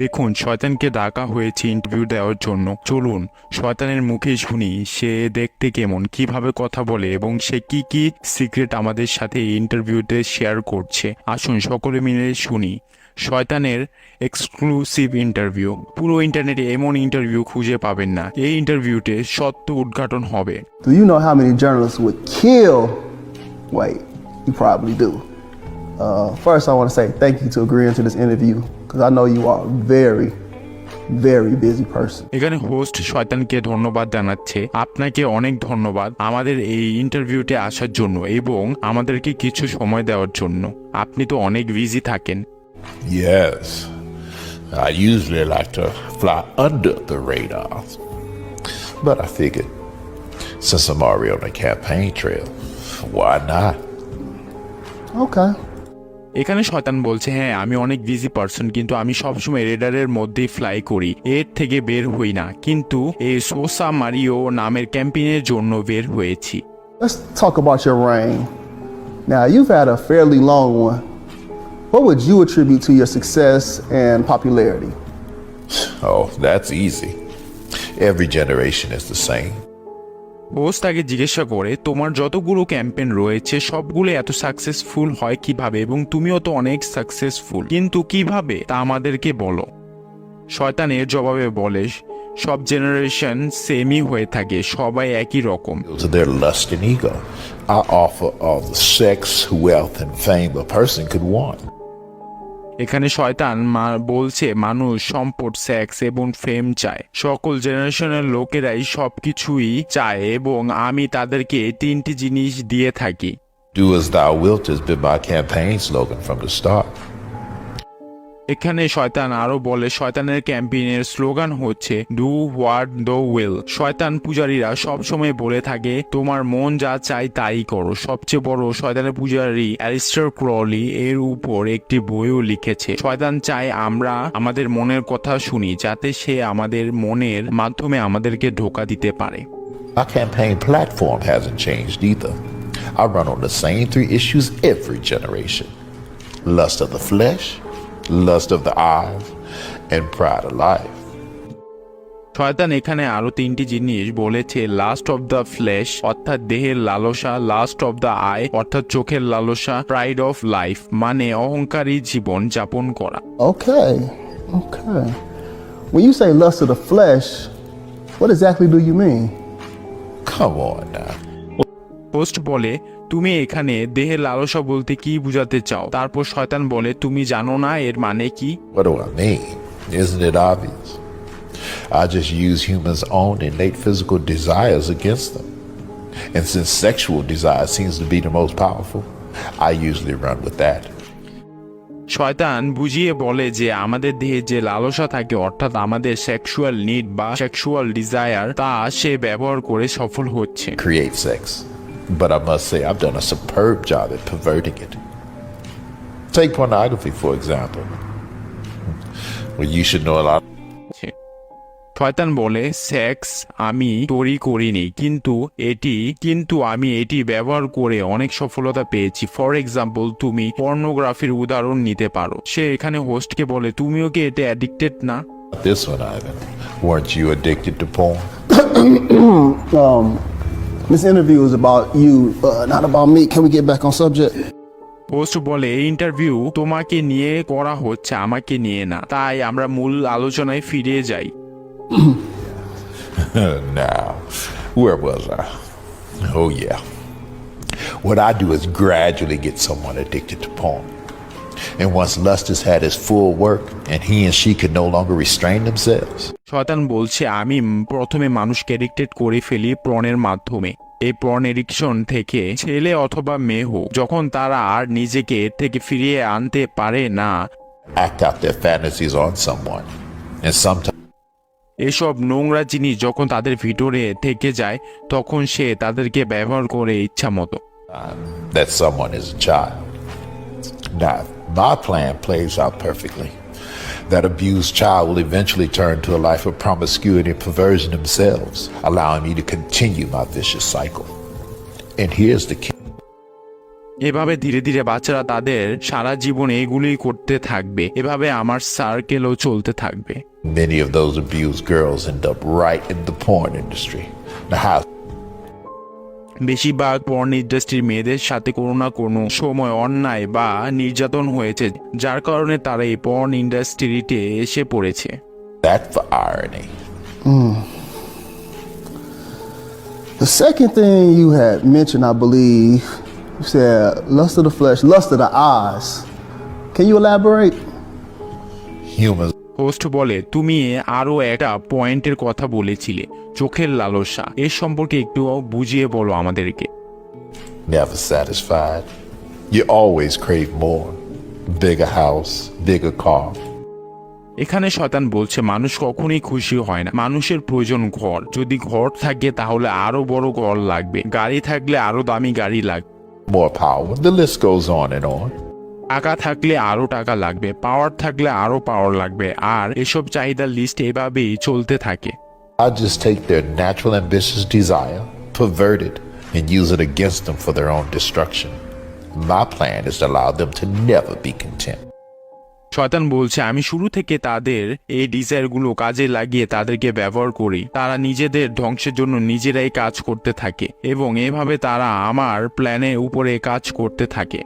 দেখুন, শয়তানকে ডাকা হয়েছে ইন্টারভিউ দেওয়ার জন্য। চলুন শয়তানের মুখে শুনি সে দেখতে কেমন, কিভাবে কথা বলে এবং সে কি কি সিক্রেট আমাদের সাথে ইন্টারভিউতে শেয়ার করছে। আসুন সকলে মিলে শুনি শয়তানের এক্সক্লুসিভ ইন্টারভিউ। পুরো ইন্টারনেটে এমন ইন্টারভিউ খুঁজে পাবেন না। এই ইন্টারভিউতে সত্য উদ্ঘাটন হবে। Do you know how many journalists would kill? Wait, you probably do. First, I want to say thank you to agreeing to this interview because I know you are a very, very busy person. এখানে host শয়তানকে ধন্যবাদ জানাচ্ছে। আপনাকে অনেক ধন্যবাদ আমাদের এই ইন্টারভিউতে আসার জন্য এবং আমাদেরকে কিছু সময় দেওয়ার জন্য। আপনি তো অনেক বিজি থাকেন। Yes, I usually like to fly under the radar, but I figured since I'm already on the campaign trail, why not? Okay. এখানে শয়তান বলছে, হ্যাঁ আমি অনেক বিজি পারসন, কিন্তু আমি সবসময় রেডারের মধ্যেই ফ্লাই করি, এর থেকে বের হই না, কিন্তু এই ওসমানিও নামের ক্যাম্পেইনের জন্য বের হয়েছি। Let's talk about your reign. Now, you've had a fairly long one. What would you attribute to your success and popularity? Oh, that's easy. Every generation is the same. Host তাকে জিজ্ঞাসা করে, তোমার যতগুলো ক্যাম্পেইন রয়েছে সবগুলো এত successful হয় কিভাবে, এবং তুমিও তো অনেক সাকসেসফুল, কিন্তু কিভাবে তা আমাদেরকে বলো। শয়তান এর জবাবে বলে, সব জেনারেশন সেমই হয়ে থাকে, সবাই একই রকম। To their lust and ego, I offer all the sex, wealth, and fame a person could want. এখানে শয়তান বলছে মানুষ সম্পদ, সেক্স এবং ফেম চায়। সকল জেনারেশনের লোকেরাই সবকিছুই চায় এবং আমি তাদেরকে তিনটি জিনিস দিয়ে থাকি। Do as thou wilt has been my campaign slogan from the start. এখানে শয়তান আরো বলে, শয়তানের ক্যাম্পেইনের স্লোগান হচ্ছে ডু হোয়াট দ্য উইল। শয়তান পূজারীরা সবসময় বলে থাকে তোমার মন যা চায় তাই করো। সবচেয়ে বড় শয়তানের পূজারী অ্যালিস্টার ক্রলি এর উপর একটি বইও লিখেছে। শয়তান চায় আমরা আমাদের মনের কথা শুনি, যাতে সে আমাদের মনের মাধ্যমে আমাদেরকে ধোঁকা দিতে পারে। My campaign platform hasn't changed either. I run on the same three issues every generation: lust of the flesh, lust of the eyes, and pride of life. শয়তান এখানে আরো তিনটি জিনিস বলেছে, লাস্ট অফ দ্য ফ্লেশ অর্থাৎ দেহের লালসা, last of the I অর্থাৎ চোখের লালসা, প্রাইড অফ লাইফ মানে অহংকারী জীবন যাপন করা। Okay. When you say lust of the flesh, what exactly do you mean? Come on now. Host বলে, তুমি এখানে দেহের লালসা বলতে কি বুঝাতে চাও? তারপর শয়তান বলে, তুমি জানো না এর মানে কি? What do I mean? Isn't it obvious? I just use humans' own innate physical desires against them. And since sexual desire seems to be the most powerful, I usually run with that. শয়তান বুঝিয়ে বলে যে আমাদের দেহে যে লালসা থাকে অর্থাৎ আমাদের সেক্সুয়াল নিড বা সেক্সুয়াল ডিজায়ার, তা সে ব্যবহার করে সফল হচ্ছে। Create sex. But I must say I've done a superb job at perverting it. Take pornography, for example. Well, you should know a lot. শয়তান বলে, সেক্স আমি তৈরি করিনি, কিন্তু আমি এটি ব্যবহার করে অনেক সফলতা পেয়েছি। ফর এক্সাম্পল, তুমি পর্নোগ্রাফির উদাহরণ নিতে পারো। সে এখানে হোস্টকে বলে, তুমিও কি এতে অ্যাডিক্টেড না? This one, Ivan. Weren't you addicted to porn? This interview is about you, not about me. Can we get back on subject? Host বলে, এই ইন্টারভিউ তোমাকে নিয়ে করা হচ্ছে, আমাকে নিয়ে না, তাই আমরা মূল আলোচনায় ফিরে যাই। Now, where was I? Oh yeah. What I do is gradually get someone addicted to porn. And once lust has had its full work and he and she can no longer restrain themselves. শয়তান বলছে, আমি প্রথমে মানুষকে addicted করে ফেলি পর্নের মাধ্যমে। এই porn addiction থেকে ছেলে অথবা মেয়ে হোক, যখন তারা আর নিজেকে এর থেকে ফিরিয়ে আনতে পারে না, Act out their fantasies on someone. And sometimes এসব নোংরা জিনিস যখন তাদের ভিতরে থেকে যায়, তখন সে তাদেরকে ব্যবহার করে ইচ্ছা মতো। that someone is a child. Now, my plan plays out perfectly. That abused child will eventually turn to a life of promiscuity and perversion themselves, allowing me to continue my vicious cycle. And here's the key. এভাবে ধীরে ধীরে বাচ্চারা তাদের সারা জীবন এগুলি করতে থাকবে, এভাবে আমার সার্কেলও চলতে থাকবে। Many of those abused girls end up right in the porn industry. Now, how বেশিরভাগ পর্ন ইন্ডাস্ট্রির মেয়েদের সাথে কোনো না কোনো সময় অন্যায় বা নির্যাতন হয়েছে, যার কারণে তারা এই পর্ন ইন্ডাস্ট্রিতে এসে পড়েছে। that for irony? The second thing you had mentioned, I believe, you said lust of the flesh, lust of the eyes. Can you elaborate? Humans host বলে, তুমি আরো একটা পয়েন্টের কথা বলেছিলে, চোখের লালসা। এর সম্পর্কে একটু বুঝিয়ে বলো আমাদেরকে। never satisfied. You always crave more. Bigger house, bigger car. এখানে শয়তান বলছে মানুষ কখনোই খুশি হয় না, মানুষের প্রয়োজন ঘর। যদি ঘর থাকে তাহলে আরো বড় ঘর লাগবে, গাড়ি থাকলে আরো দামি গাড়ি লাগবে, More power. The list goes on and on. টাকা থাকলে আরো টাকা লাগবে, পাওয়ার থাকলে আরো পাওয়ার লাগবে, আর এসব চাহিদার লিস্ট এভাবেই চলতে থাকে। I just take their natural ambitious desire, pervert it, and use it against them for their own destruction. My plan is to allow them to never be content. শয়তান বলছে, আমি শুরু থেকে তাদের এই ডিজায়ারগুলো কাজে লাগিয়ে তাদেরকে ব্যবহার করি। তারা নিজেদের ধ্বংসের জন্য নিজেরাই কাজ করতে থাকে এবং এভাবে তারা আমার প্ল্যানের উপরে কাজ করতে থাকে।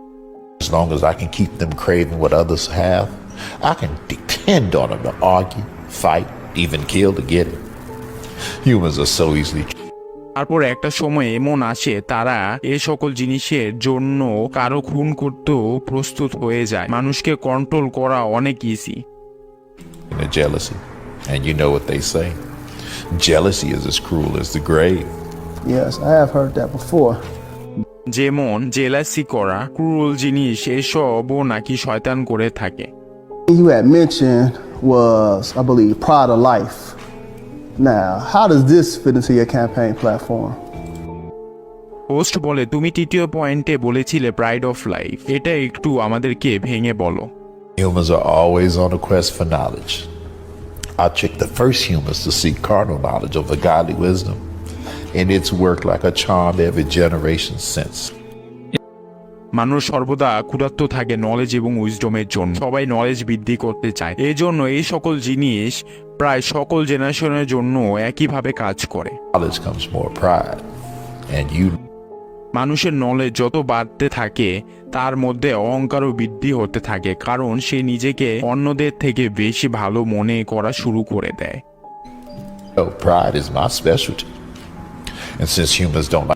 As long as I can keep them craving what others have, I can depend on them to argue, fight, even kill to get it. Humans are so easily তারপর একটা সময় এমন আসে তারা এ সকল জিনিসের জন্য কারো খুন করতেও প্রস্তুত হয়ে যায়। মানুষকে কন্ট্রোল করা অনেক easy. in jealousy. And you know what they say. Jealousy is as cruel as the grave. Yes, I have heard that before. যেমন জেলাসি করা ক্রুয়েল জিনিস, এসবও নাকি শয়তান করে থাকে। You had mentioned was, I believe, Pride of Life. Now, how does this fit into your campaign platform? Host বলে, তুমি তৃতীয় পয়েন্টে বলেছিলে প্রাইড অফ লাইফ, এটা একটু আমাদেরকে ভেঙে বলো। Humans are always on a quest for knowledge. I trick the first humans to seek carnal knowledge over godly wisdom, and it's worked like a charm every generation since. মানুষ সর্বদা ক্ষুধার্ত থাকে knowledge এবং উইজডমের জন্য, সবাই নলেজ বৃদ্ধি করতে চায়। এই জন্য এই সকল জিনিস প্রায় সকল জেনারেশনের জন্য একইভাবে কাজ করে। Knowledge comes more pride, and you মানুষের নলেজ যত বাড়তে থাকে তার মধ্যে অহংকারও বৃদ্ধি হতে থাকে, কারণ সে নিজেকে অন্যদের থেকে বেশি ভালো মনে করা শুরু করে দেয়। know pride is my specialty. And since humans don't like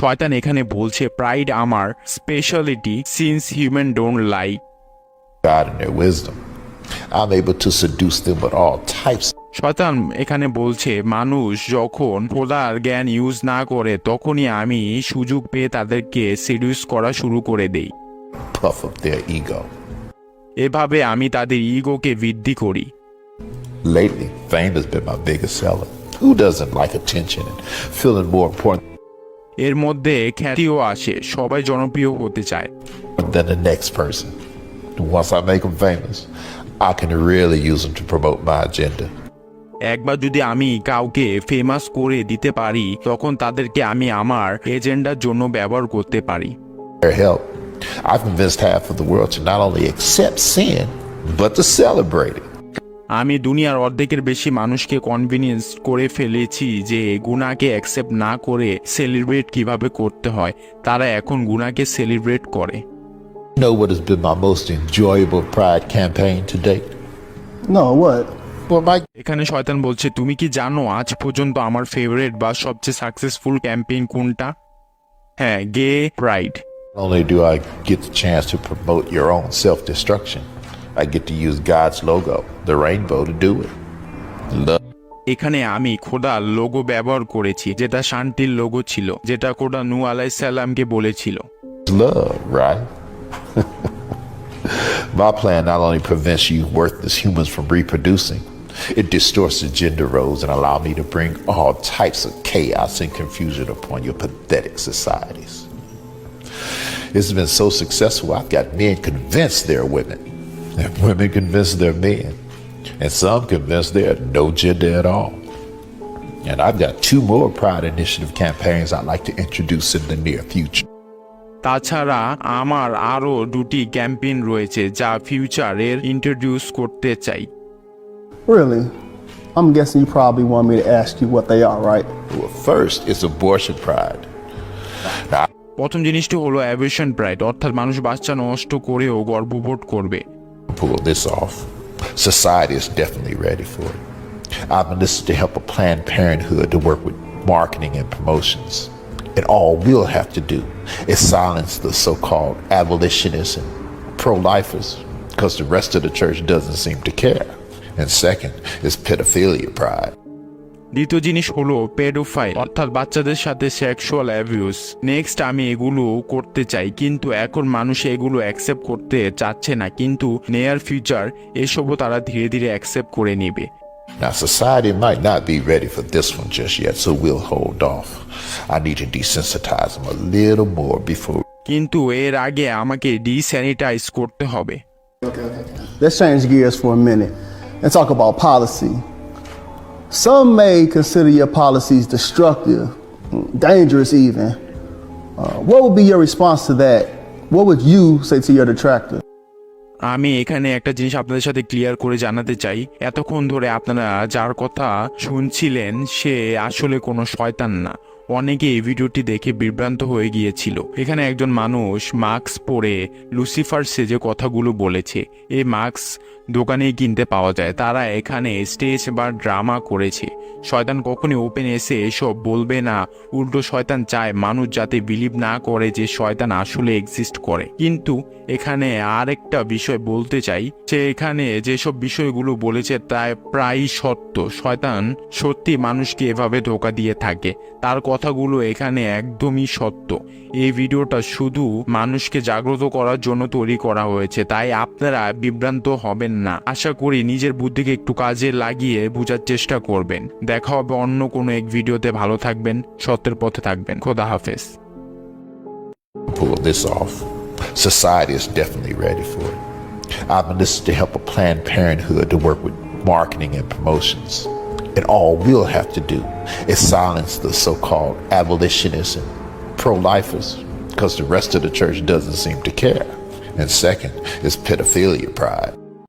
শয়তান এখানে বলছে, প্রাইড আমার speciality, since human don't like God and their wisdom, I'm able to seduce them with all types শয়তান এখানে বলছে, মানুষ যখন খোদার জ্ঞান ইউজ না করে তখনই আমি সুযোগ পেয়ে তাদেরকে সিডিউস করা শুরু করে দেই। puff of their ego. এভাবে আমি তাদের ইগোকে বৃদ্ধি করি। Lately, fame has been my biggest seller. Who doesn't like attention and feeling more important এর মধ্যে খ্যাতিও আসে, সবাই জনপ্রিয় হতে চায়। than the next person? Once I make them famous, I can really use them to promote my agenda. একবার যদি আমি কাউকে ফেমাস করে দিতে পারি তখন তাদেরকে আমি আমার এজেন্ডার জন্য ব্যবহার করতে পারি। Their help, I've convinced half of the world to not only accept sin, but to celebrate it. আমি দুনিয়ার অর্ধেকের বেশি মানুষকে কনভিনিয়েন্স করে ফেলেছি যে গুনাহকে অ্যাকসেপ্ট না করে সেলিব্রেট কিভাবে করতে হয়। তারা এখন গুনাহকে সেলিব্রেট করে। You know what has been my most enjoyable pride campaign to date? No, what? Well, my এখানে শয়তান বলছে, তুমি কি জানো আজ পর্যন্ত আমার ফেভারিট বা সবচেয়ে সাকসেসফুল ক্যাম্পেইন কোনটা? হ্যাঁ, গে pride. not only do I get the chance to promote your own self-destruction, I get to use God's logo, the rainbow, to do it. Love. এখানে আমি খোদার লোগো ব্যবহার করেছি, যেটা শান্তির লোগো ছিল, যেটা খোদা নূহ আলাইহিস সালামকে বলেছিল। Love, right? My plan not only prevents you worthless humans from reproducing, it distorts the gender roles and allow me to bring all types of chaos and confusion upon your pathetic societies. It's been so successful, I've got men convinced they're women, and women convinced they're men, and some convinced they're no gender at all. And I've got 2 more Pride Initiative campaigns I'd like to introduce in the near future. তাছাড়া আমার আরও 2টি campaign রয়েছে যা ফিউচারের introduce করতে চাই। Really? I'm guessing you probably want me to ask you what they are, right? Well, first, it's abortion pride. Now, প্রথম জিনিসটি হলো অ্যাবর্শন প্রাইড, অর্থাৎ মানুষ বাচ্চা নষ্ট করেও গর্ভপাত করবে। pull this off. Society is definitely ready for it. I've been listening to help a Planned Parenthood to work with marketing and promotions. And all we'll have to do is silence the so-called abolitionists and pro-lifers because the rest of the church doesn't seem to care. And second is pedophilia pride. দ্বিতীয় জিনিস হলো paedophile, অর্থাৎ বাচ্চাদের সাথে sexual abuse. Next আমি এগুলো করতে চাই, কিন্তু এখন মানুষ এগুলো অ্যাকসেপ্ট করতে চাচ্ছে না, কিন্তু নিয়ার ফিউচার এসবও তারা ধীরে ধীরে অ্যাকসেপ্ট করে নেবে। Now, society might not be ready for this one just yet, so we'll hold off. I need to desensitize them a little more before. কিন্তু এর আগে আমাকে ডিস্যানিটাইজ করতে হবে। Let's change gears for a minute and talk about policy. Some may consider your policies destructive, dangerous even. What would be your response to that? What would you say to your detractor? আমি এখানে একটা জিনিস আপনাদের সাথে clear করে জানাতে চাই, এতক্ষণ ধরে আপনারা যার কথা শুনছিলেন সে আসলে কোনো শয়তান না। অনেকে এই ভিডিওটি দেখে বিভ্রান্ত হয়ে গিয়েছিল। এখানে একজন মানুষ মাস্ক পরে লুসিফার সেজে কথাগুলো বলেছে। এই মাস্ক দোকানেই কিনতে পাওয়া যায়। তারা এখানে স্টেজ বা ড্রামা করেছে। শয়তান কখনই ওপেন এসে এসব বলবে না। উল্টো শয়তান চায় মানুষ যাতে বিলিভ না করে যে শয়তান আসলে এক্সিস্ট করে। কিন্তু এখানে আরেকটা বিষয় বলতে চাই, সে এখানে যেসব বিষয়গুলো বলেছে তা প্রায়ই সত্য। শয়তান সত্যি মানুষকে এভাবে ধোঁকা দিয়ে থাকে। তার কথাগুলো এখানে একদমই সত্য। এই ভিডিওটা শুধু মানুষকে জাগ্রত করার জন্য তৈরি করা হয়েছে, তাই আপনারা বিভ্রান্ত হবেন না। আশা করি নিজের বুদ্ধিকে একটু কাজে লাগিয়ে বোঝার চেষ্টা করবেন। দেখা হবে অন্য কোনো এক ভিডিওতে। ভালো থাকবেন, সত্যের পথে থাকবেন। খোদা হাফেজ। Pull this off. Society is definitely ready for it. I've been listening to help a Planned Parenthood to work with marketing and promotions. And all we'll have to do is silence the so-called abolitionists and pro-lifers because the rest of the church doesn't seem to care. And second is pedophilia pride.